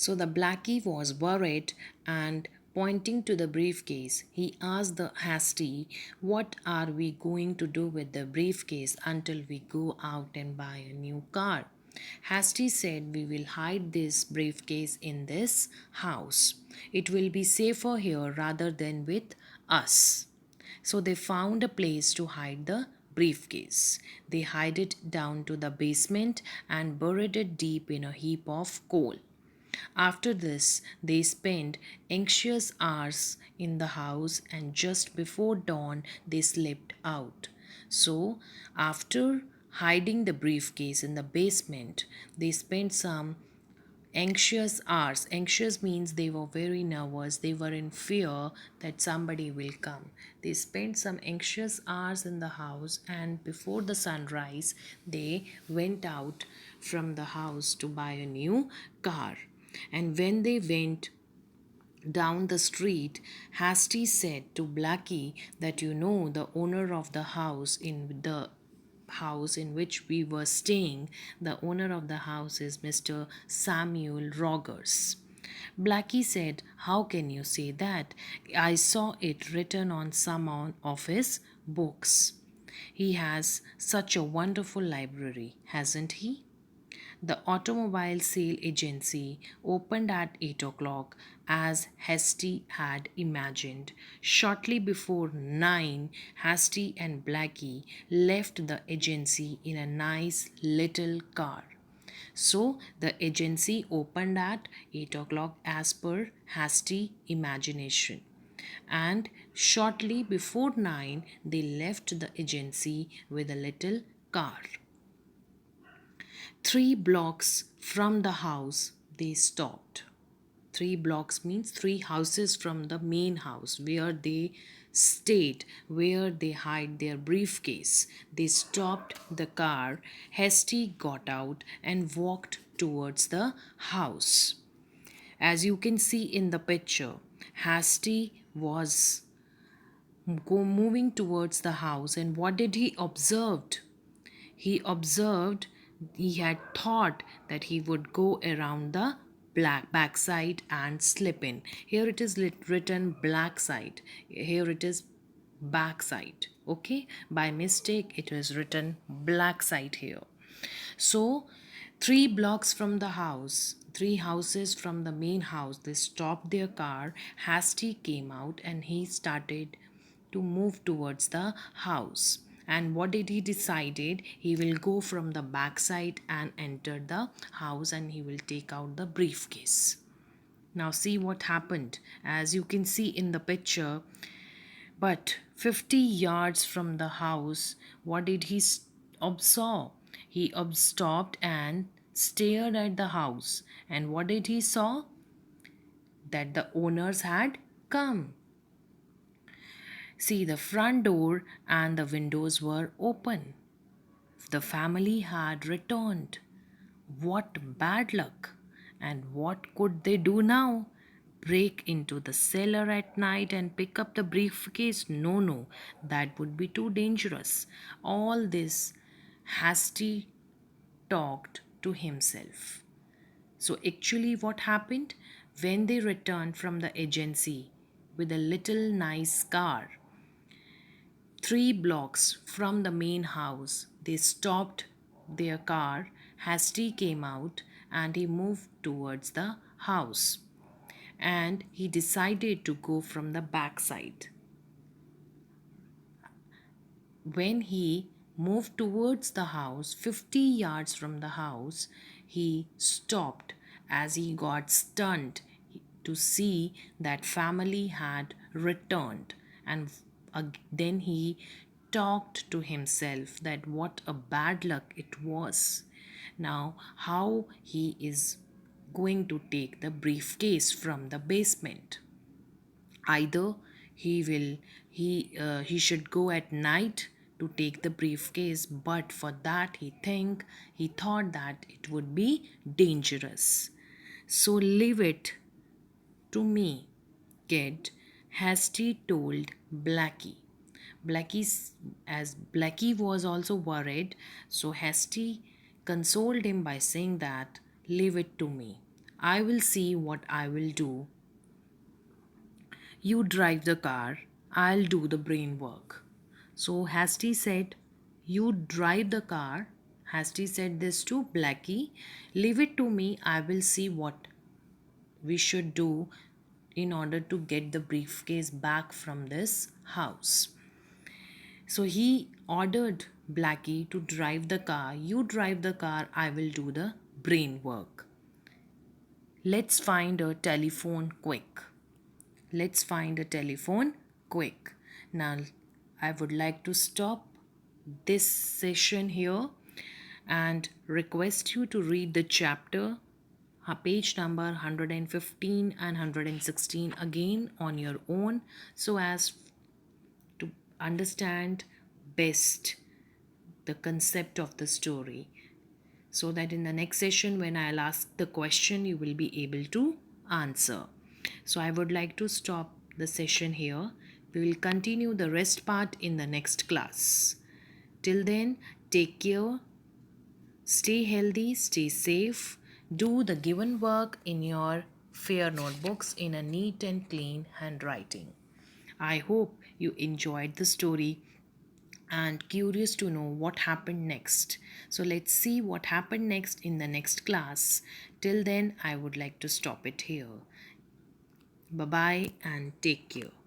So the Blackie was worried and pointing to the briefcase, he asked the Hasty, "What are we going to do with the briefcase until we go out and buy a new car?" Hasty said, "We will hide this briefcase in this house. It will be safer here rather than with us." So they found a place to hide the briefcase. They hid it down to the basement and buried it deep in a heap of coal. After this, they spent anxious hours in the house, and just before dawn, they slipped out. So, after hiding the briefcase in the basement, they spent some anxious hours. Anxious means they were very nervous, they were in fear that somebody will come. They spent some anxious hours in the house, and before the sunrise, they went out from the house to buy a new car. And when they went down the street, Hasty said to Blackie that, the owner of the house in which we were staying, the owner of the house is Mr. Samuel Rogers. Blackie said, "How can you say that? I saw it written on some of his books. He has such a wonderful library, hasn't he?" The automobile sale agency opened at 8 o'clock as Hasty had imagined. Shortly before 9, Hasty and Blackie left the agency in a nice little car. So the agency opened at 8 o'clock as per Hasty imagination. And shortly before 9, they left the agency with a little car. 3 blocks from the house, they stopped. 3 blocks means 3 houses from the main house where they stayed, where they hide their briefcase. They stopped the car. Hasty got out and walked towards the house. As you can see in the picture, Hasty was moving towards the house, and what did he observed? He observed, he had thought that he would go around the black backside and slip in. Here it is written black side. Here it is backside. Okay, by mistake it was written black side here. So 3 blocks from the house, 3 houses from the main house, they stopped their car. Hasty came out and he started to move towards the house. And what did he decided? He will go from the backside and enter the house, and he will take out the briefcase. Now see what happened. As you can see in the picture, but 50 yards from the house, what did he observe? He stopped and stared at the house. And what did he saw? That the owners had come. See, the front door and the windows were open. The family had returned. What bad luck! And what could they do now? Break into the cellar at night and pick up the briefcase? No, no, that would be too dangerous. All this Hasty talked to himself. So, actually, what happened? When they returned from the agency with a little nice car, 3 blocks from the main house, they stopped their car. Hasty came out and he moved towards the house. And he decided to go from the backside. When he moved towards the house, 50 yards from the house, he stopped as he got stunned to see that family had returned. And then he talked to himself that what a bad luck it was. Now, how he is going to take the briefcase from the basement? Either he should go at night to take the briefcase, but for that he thought that it would be dangerous. So leave it to me, kid, Hasty told Blackie. As Blackie was also worried, so Hasty consoled him by saying that, "Leave it to me. I will see what I will do. You drive the car, I'll do the brain work. So Hasty said, you drive the car. Hasty said this to Blackie. Leave it to me, I will see what we should do in order to get the briefcase back from this house. So he ordered Blackie to drive the car. You drive the car, I will do the brain work. Let's find a telephone quick. Let's find a telephone quick. Now, I would like to stop this session here and request you to read the chapter, page number 115 and 116 again on your own, so as to understand best the concept of the story, so that in the next session when I'll ask the question you will be able to answer. So I would like to stop the session here. We will continue the rest part in the next class. Till then, take care, stay healthy, stay safe, do the given work in your fair notebooks in a neat and clean handwriting. I hope you enjoyed the story and curious to know what happened next. So let's see what happened next in the next class. Till then, I would like to stop it here. Bye bye and take care.